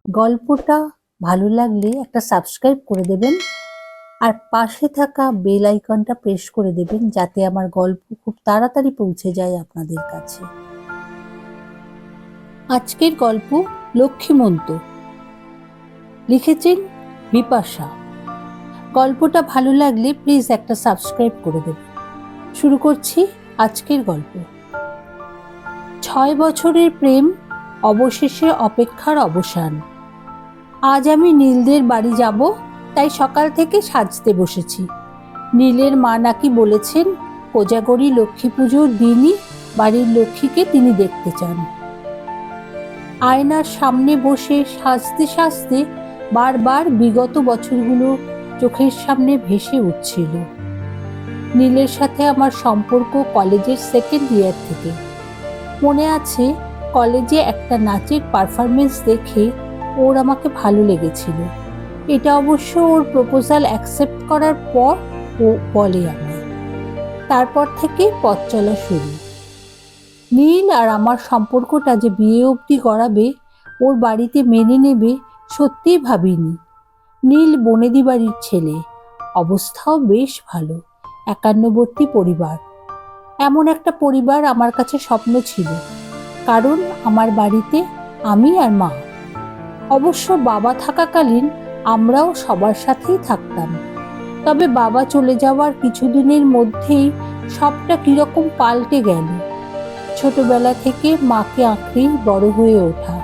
গল্পটা ভালো লাগলে একটা সাবস্ক্রাইব করে দেবেন আর পাশে থাকা বেল আইকনটা প্রেস করে দেবেন যাতে আমার গল্প খুব তাড়াতাড়ি পৌঁছে যায় আপনাদের কাছে। আজকের গল্প লক্ষ্মীমন্ত, লিখেছেন বিপাশা। গল্পটা ভালো লাগলে প্লিজ একটা সাবস্ক্রাইব করে দেবেন। শুরু করছি আজকের গল্প। 6 বছরের প্রেম, অবশেষে অপেক্ষার অবসান। আজ আমি নীলদের বাড়ি যাব, তাই সকাল থেকে সাজতে বসেছি। নীলের মা নাকি বলেছেন কোজাগরী লক্ষ্মী পুজোর দিনই বাড়ির লক্ষ্মীকে তিনি দেখতে চান। আয়নার সামনে বসে সাজতে সাজতে বারবার বিগত বছরগুলো চোখের সামনে ভেসে উঠছিল। নীলের সাথে আমার সম্পর্ক কলেজের সেকেন্ড ইয়ার থেকে। মনে আছে কলেজে একটা নাচের পারফরমেন্স দেখে ওর আমাকে ভালো লেগেছিল। এটা অবশ্য ওর প্রপোজাল অ্যাকসেপ্ট করার পর ও বলে আমায়। তারপর থেকে পথ চলা শুরু। নীল আর আমার সম্পর্কটা যে বিয়ে অবধি গড়াবে, ওর বাড়িতে মেনে নেবে, সত্যিই ভাবিনি। নীল বনেদি বাড়ির ছেলে, অবস্থাও বেশ ভালো, একান্নবর্তী পরিবার। এমন একটা পরিবার আমার কাছে স্বপ্ন ছিল, কারণ আমার বাড়িতে আমি আর মা। অবশ্য বাবা থাকাকালীন আমরাও সবার সাথেই থাকতাম। তবে বাবা চলে যাওয়ার কিছুদিনের মধ্যেই সবটা কিরকম পাল্টে গেল। ছোটবেলা থেকে মাকে আঁকড়েই বড় হয়ে ওঠা।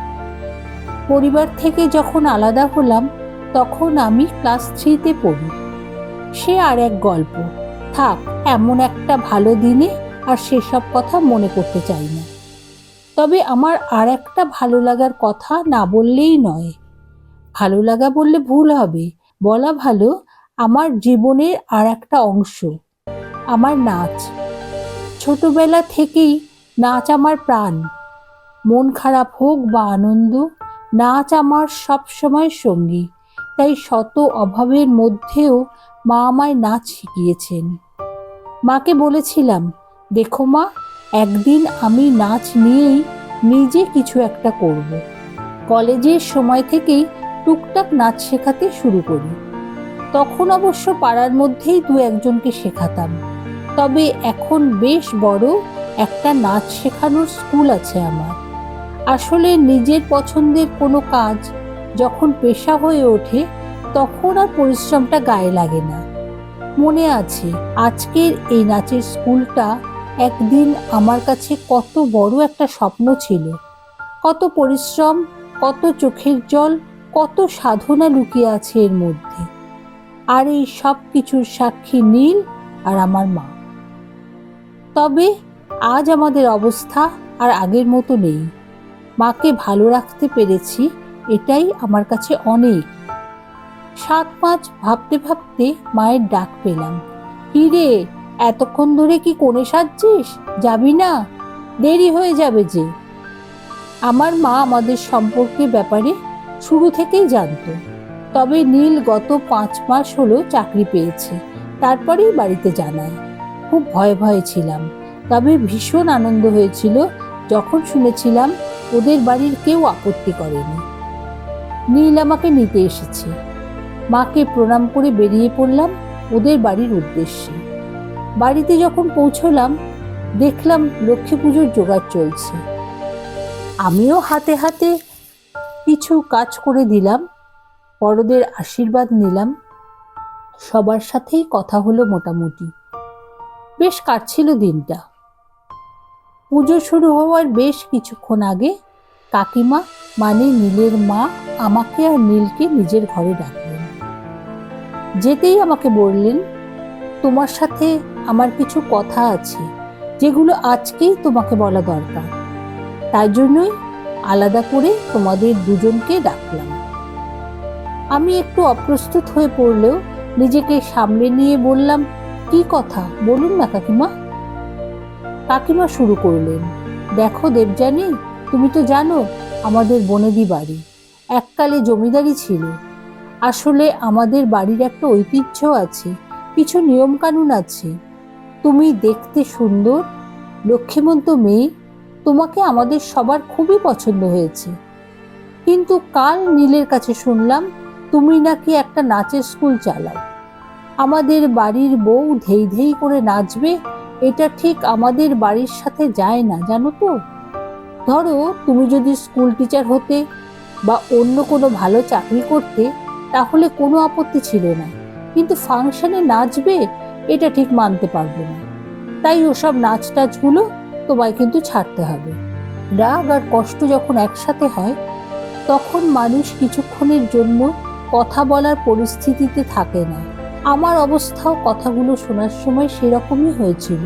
পরিবার থেকে যখন আলাদা হলাম তখন আমি ক্লাস 3-তে পড়ি। সে আর এক গল্প, থাক, এমন একটা ভালো দিনে আর সেসব কথা মনে করতে চাই না। তবে আমার আর একটা ভালো লাগার কথা না বললেই নয়। ভালো লাগা বললে ভুল হবে, বলা ভালো আমার জীবনের আর একটা অংশ, আমার নাচ। ছোটবেলা থেকেই নাচ আমার প্রাণ। মন খারাপ হোক বা আনন্দ, নাচ আমার সব সময় সঙ্গী। তাই শত অভাবের মধ্যেও মা আমায় নাচ শিখিয়েছেন। মাকে বলেছিলাম, দেখো মা, একদিন আমি নাচ নিয়েই নিজে কিছু একটা করব। কলেজের সময় থেকেই টুকটাক নাচ শেখাতে শুরু করি। তখন অবশ্য পাড়ার মধ্যেই 2-1জনকে শেখাতাম। তবে এখন বেশ বড় একটা নাচ শেখানোর স্কুল আছে আমার। আসলে নিজের পছন্দের কোনো কাজ যখন পেশা হয়ে ওঠে তখন আর পরিশ্রমটা গায়ে লাগে না। মনে আছে আজকের এই নাচের স্কুলটা একদিন আমার কাছে কত বড় একটা স্বপ্ন ছিল। কত পরিশ্রম, কত চোখের জল, কত সাধনা লুকিয়ে আছে এর মধ্যে। আর এই সব কিছুর সাক্ষী নীল আর আমার মা। তবে আজ আমাদের অবস্থা আর আগের মতো নেই। মাকে ভালো রাখতে পেরেছি, এটাই আমার কাছে অনেক। 7 মাস ভাবতে ভাবতে মায়ের ডাক পেলাম। কি রে, এতক্ষণ ধরে কি কোণে সাজছিস? যাবি না? দেরি হয়ে যাবে যে। আমার মা আমাদের সম্পর্কের ব্যাপারে শুরু থেকেই জানতো। তবে নীল গত 5 মাস হলো চাকরি পেয়েছে, তারপরেই বাড়িতে জানায়। খুব ভয়ে ভয়ে ছিলাম, তবে ভীষণ আনন্দ হয়েছিল যখন শুনেছিলাম ওদের বাড়ির কেউ আপত্তি করেনি। নীল আমাকে নিতে এসেছে। মাকে প্রণাম করে বেরিয়ে পড়লাম ওদের বাড়ির উদ্দেশ্যে। বাড়িতে যখন পৌঁছলাম দেখলাম লক্ষ্মী পুজোর জোগাড় চলছে। আমিও হাতে হাতে কিছু কাজ করে দিলাম, বড়দের আশীর্বাদ নিলাম। সবার সাথেই কথা হলো মোটামুটি। বেশ কাটছিল দিনটা। পুজো শুরু হওয়ার বেশ কিছুক্ষণ আগে কাকিমা, মানে নীলের মা, আমাকে আর নীলকে নিজের ঘরে ডাকলেন। যেতেই আমাকে বললেন, তোমার সাথে আমার কিছু কথা আছে যেগুলো আজকেই তোমাকে বলা দরকার। তাই জন্যই আলাদা করে তোমাদের দুজনকে ডাকলাম। আমি একটু অপ্রস্তুত হয়ে পড়লেও নিজেকে সামলে নিয়ে বললাম, কি কথা বলুন না কাকিমা। কাকিমা শুরু করলেন, দেখো দেবযানী, তুমি তো জানো আমাদের বনেদি বাড়ি এককালে জমিদারি ছিল। আসলে আমাদের বাড়ির একটা ঐতিহ্য আছে, কিছু নিয়ম কানুন আছে। তুমি দেখতে সুন্দর, লক্ষ্মীমন্ত মেয়ে, তোমাকে আমাদের সবার খুবই পছন্দ হয়েছে। কিন্তু কাল নীলের কাছে শুনলাম তুমি নাকি একটা নাচের স্কুল চালাও। আমাদের বাড়ির বউ ধেই ধেই করে নাচবে, এটা ঠিক আমাদের বাড়ির সাথে যায় না, জানো তো। ধরো তুমি যদি স্কুল টিচার হতে বা অন্য কোনো ভালো চাকরি করতে তাহলে কোনো আপত্তি ছিল না, কিন্তু ফাংশনে নাচবে এটা ঠিক মানতে পারবে না। তাই ওসব নাচ টাচগুলো তোমায় কিন্তু ছাড়তে হবে। রাগ আর কষ্ট যখন একসাথে হয় তখন মানুষ কিছুক্ষণের জন্য কথা বলার পরিস্থিতিতে থাকে না। আমার অবস্থাও কথাগুলো শোনার সময় সেরকমই হয়েছিল।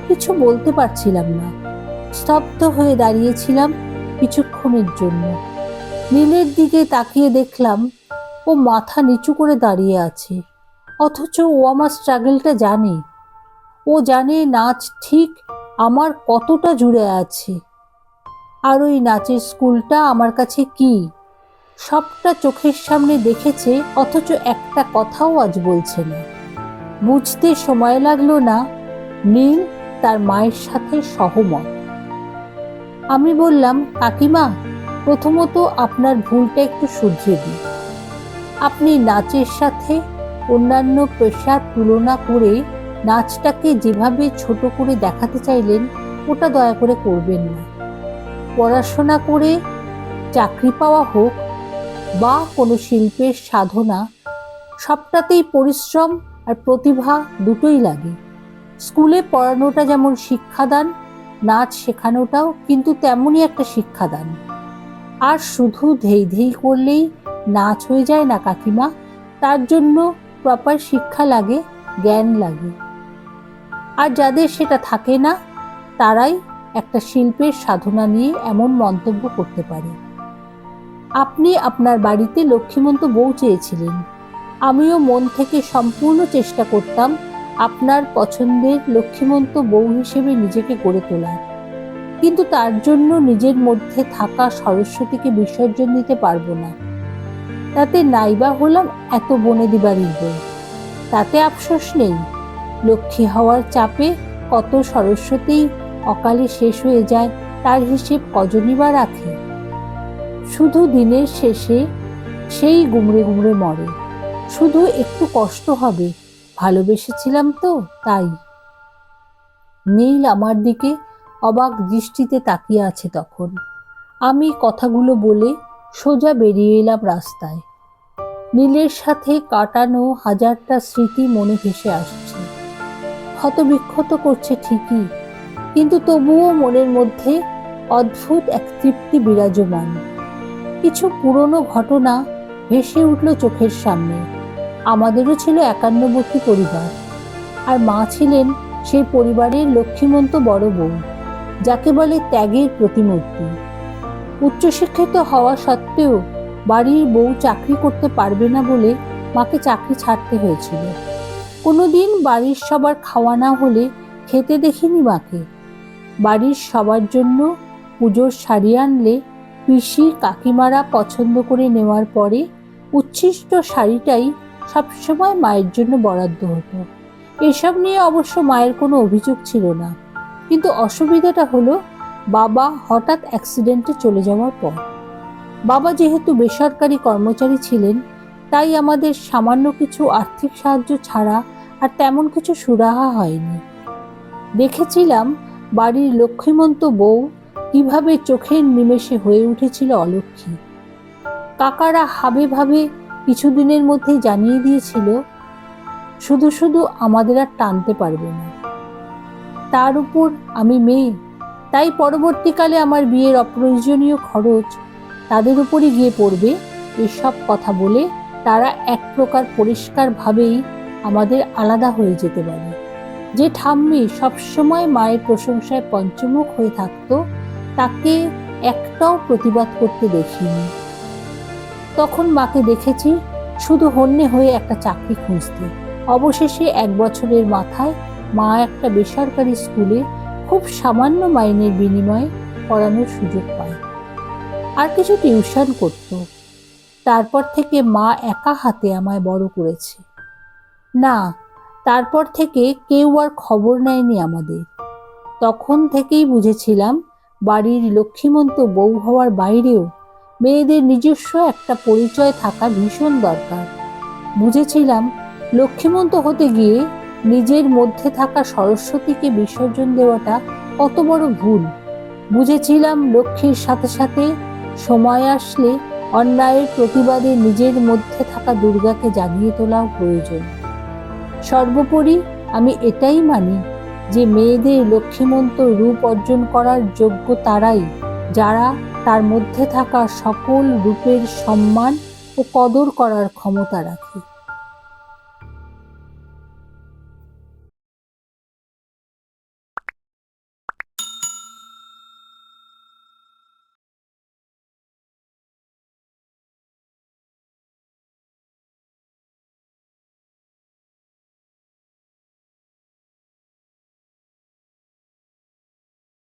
কিছু বলতে পারছিলাম না, স্তব্ধ হয়ে দাঁড়িয়েছিলাম কিছুক্ষণের জন্য। নীলের দিকে তাকিয়ে দেখলাম ও মাথা নিচু করে দাঁড়িয়ে আছে, অথচ ও আমার স্ট্রাগলটা জানে। ও জানে নাচ ঠিক আমার কতটা জুড়ে আছে। আর ওই নাচের স্কুলটা আমার কাছে কি, সবটা চোখের সামনে দেখেছে, অথচ একটা কথাও আজ বলছে না। বুঝতে সময় লাগলো না নীল তার মায়ের সাথে সহমত। আমি বললাম, কাকিমা, প্রথমত আপনার ভুলটা একটু শুধরে দিই। আপনি নাচের সাথে অন্যান্য পেশার তুলনা করে নাচটাকে যেভাবে ছোট করে দেখাতে চাইলেন ওটা দয়া করে করবেন না। পড়াশোনা করে চাকরি পাওয়া হোক বা কোনো শিল্পের সাধনা, সবটাতেই পরিশ্রম আর প্রতিভা দুটোই লাগে। স্কুলে পড়ানোটা যেমন শিক্ষাদান, নাচ শেখানোটাও কিন্তু তেমনই একটা শিক্ষাদান। আর শুধু ধেই ধেই করলেই নাচ হয়ে যায় না কাকিমা, তার জন্য প্রপার শিক্ষা লাগে, জ্ঞান লাগে। আর যাদের সেটা থাকে না তারাই একটা শিল্পের সাধনা নিয়ে এমন মন্তব্য করতে পারে। আপনি আপনার বাড়িতে লক্ষ্মীমন্ত বউ চেয়েছিলেন, আমিও মন থেকে সম্পূর্ণ চেষ্টা করতাম আপনার পছন্দের লক্ষ্মীমন্ত বউ হিসেবে নিজেকে গড়ে তোলার। কিন্তু তার জন্য নিজের মধ্যে থাকা সরস্বতীকে বিসর্জন দিতে পারবো না। তাতে নাইবা হলাম এত বনেদি বাড়ির বউ, তাতে আফসোস নেই। লক্ষ্মী হওয়ার চাপে কত সরস্বতী অকালে শেষ হয়ে যায়, তার হিসেব কজনই বা রাখে। শুধু দিনের শেষে সেই গুমড়ে গুমড়ে মরে। শুধু একটু কষ্ট হবে, ভালোবেসেছিলাম তো তাই। নীল আমার দিকে অবাক দৃষ্টিতে তাকিয়ে আছে তখন। আমি কথাগুলো বলে সোজা বেরিয়ে এলাম রাস্তায়। নীলের সাথে কাটানো হাজারটা স্মৃতি মনে ভেসে আসছে। ক্ষতবিক্ষত করছে ঠিকই, কিন্তু তবুও মনের মধ্যে অদ্ভুত এক তৃপ্তি বিরাজমান। কিছু পুরনো ঘটনা ভেসে উঠল চোখের সামনে। আমাদেরও ছিল একান্নবর্তী পরিবার, আর মা ছিলেন সেই পরিবারের লক্ষ্মীমন্ত বড় বউ, যাকে বলে ত্যাগের প্রতিমূর্তি। উচ্চশিক্ষিত হওয়া সত্ত্বেও বাড়ির বউ চাকরি করতে পারবে না বলে মাকে চাকরি ছাড়তে হয়েছিল। কোনোদিন বাড়ির সবার খাওয়া না হলে খেতে দেখিনি মাকে। বাড়ির সবার জন্য পুজোর শাড়ি আনলে পিসি কাকিমারা পছন্দ করে নেওয়ার পরে উচ্ছিষ্ট শাড়িটাই সবসময় মায়ের জন্য বরাদ্দ হতো। এসব নিয়ে অবশ্য মায়ের কোনো অভিযোগ ছিল না, কিন্তু অসুবিধাটা হলো বাবা হঠাৎ অ্যাক্সিডেন্টে চলে যাওয়ার পর। বাবা যেহেতু বেসরকারি কর্মচারী ছিলেন, তাই আমাদের সামান্য কিছু আর্থিক সাহায্য ছাড়া আর তেমন কিছু সুরাহা হয়নি। দেখেছিলাম বাড়ির লক্ষ্মীমন্ত বউ কিভাবে চোখের নিমেষে হয়ে উঠেছিল অলক্ষ্মী। কাকারা হাবে ভাবে কিছুদিনের মধ্যেই জানিয়ে দিয়েছিল শুধু শুধু আমাদের আর টানতে পারবে না। তার উপর আমি মেয়ে, তাই পরবর্তীকালে আমার বিয়ের অপ্রয়োজনীয় খরচ তাদের উপরই গিয়ে পড়বে, এসব কথা বলে তারা এক প্রকার পরিষ্কারভাবেই আমাদের আলাদা হয়ে যেতে পারে। যে ঠাম্মি সবসময় মায়ের প্রশংসায় পঞ্চমুখ হয়ে থাকতো, তাকে একটাও প্রতিবাদ করতে দেখিনি। তখন মাকে দেখেছি শুধু হন্যে হয়ে একটা চাকরি খুঁজতে। অবশেষে 1 বছরের মাথায় মা একটা বেসরকারি স্কুলে খুব সামান্য মাইনের বিনিময়ে পড়ানোর সুযোগ পায়, আর কিছু টিউশন করত। তারপর থেকে মা একা হাতে আমায় বড় করেছে। না, তারপর থেকে কেউ আর খবর নেয়নি আমাদের। তখন থেকেই বুঝেছিলাম বাড়ির লক্ষ্মীমন্ত বউ হওয়ার বাইরেও মেয়েদের নিজস্ব একটা পরিচয় থাকা ভীষণ দরকার। বুঝেছিলাম লক্ষ্মীমন্ত হতে গিয়ে নিজের মধ্যে থাকা সরস্বতীকে বিসর্জন দেওয়াটা কত বড় ভুল। বুঝেছিলাম লক্ষ্মীর সাথে সাথে সময় আসলে অন্যায়ের প্রতিবাদে নিজের মধ্যে থাকা দুর্গাকে জাগিয়ে তোলাও প্রয়োজন। সর্বোপরি আমি এটাই মানি যে মেয়েদের লক্ষ্মীমন্ত রূপ অর্জন করার যোগ্য তারাই, যারা তার মধ্যে থাকা সকল রূপের সম্মান ও কদর করার ক্ষমতা রাখে।